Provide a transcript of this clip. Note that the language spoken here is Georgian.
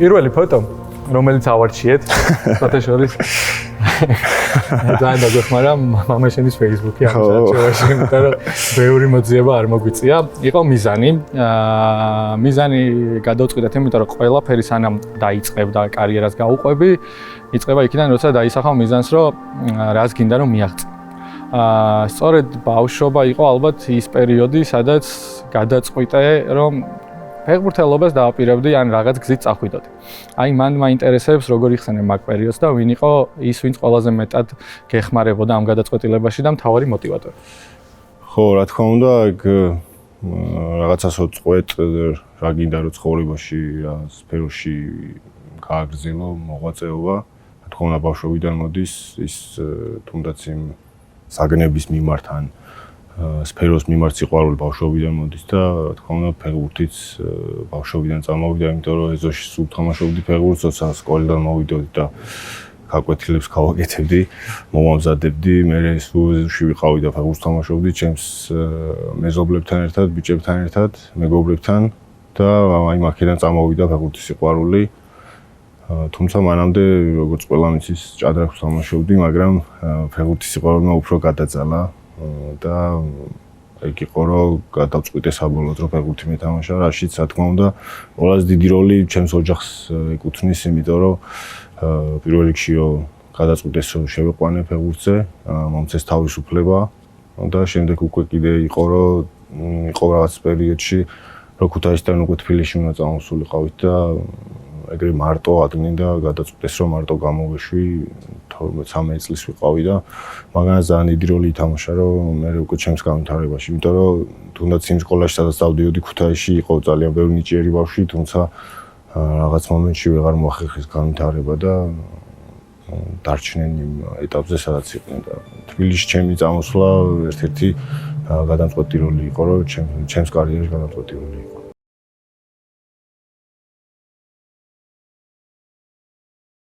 პირველი ფოტო, რომელიც ავარჩიეთ, ფოტოშორის. ძალიან დაგვეხმარა მამაშენის Facebook-ი ამ საჩუვაში, იმიტომ რომ ბევრი მოძიება არ მოგვიწია. იყო მიზანი. მიზანი გადავწყვიტეთ, იმიტომ რომ ყველაფერი სანამ დაიწყებ და კარიერას გაუყვები, იწყება იქიდან, როცა დაისახავ მიზანს, რომ რას გინდა რომ მიაღწევ. სწორედ ბავშვობა იყო ალბათ ის პერიოდი, სადაც გადაწყვიტე, რომ ფეხბურთელობას დააპირებდი ან რაღაც გზით წახვიდოდი. აი მან მაინტერესებს როგორ იხსენე მაგ პერიოდს და ვინ იყო ის, ვინც ყველაზე მეტად გეხმარებოდა ამ გადაწყვეტილებაში და მთავარი მოტივატორი. ხო, რა თქმა უნდა, რაღაცას წყვეტ, რა გინდა რომ ცხოვრებაში, რა სფეროში გააგრძელო მოღვაწეობა. რა თქმა უნდა, ბავშვობიდან მოდის ის თუნდაც იმ საგნების მიმართ ან სფეროს მიმართ სიყვარული ბავშვობიდან მოდის და რა თქმა უნდა ფეხბურთიც ბავშვობიდან წამოვიდა, იმიტომ რომ ეზოში სულ თამაშობდი ფეხბურთს, როცა სკოლიდან მოვიდოდი და გაკვეთილებს გავაკეთებდი, მომამზადებდი, მე სულ ეზოში ვიყავი და ფეხბურთს თამაშობდი ჩემს მეზობლებთან ერთად, ბიჭებთან ერთად, მეგობრებთან და აი მაქედან წამოვიდა ფეხბურთის სიყვარული. თუმცა მანამდე როგორც ყველა მიცის ჭადრაკს თამაშობდი, მაგრამ ფეხბურთის სიყვარულმა უფრო გადაძალა და ეგ იყო რომ გადავწყვიტე საბოლოოდ რომ ფეხბურთი მეთამაშა, რაშიც რა თქმა უნდა ყველაზე დიდი როლი ჩემს ოჯახს ეკუთვნის, იმიტომ რომ პირველ რიგში რომ გადაწყვიტეს რომ შევიყვანე ფეხბურთზე, მომცეს თავისუფლება და შემდეგ უკვე კიდე იყო რაღაც პერიოდში რომ ქუთაისიდან უკვე თბილისში უნდა წამოსულიყავით და ეგრე მარტო ადმინ და გადაწყვიტეს რომ მარტო გამოვეშვი 12-13 წლის ვიყავი და მაგას ძალიან დიდი როლი ითამაშა რომ მე უკვე ჩემს განვითარებაში, იმიტომ რომ თუნდაც იმ სკოლაში სადაც დავდიოდი ქუთაისში იყო ძალიან ბევრი ნიჭიერი ბავშვი, თუმცა რაღაც მომენტში ვეღარ მოახერხეს განვითარება და დარჩნენ იმ ეტაპზე სადაც იყვნენ და თბილისში ჩემი წამოსვლა ერთ-ერთი გადამწყვეტი როლი იყო, რომ ჩემს კარიერაში გადამწყვეტი როლი იყო.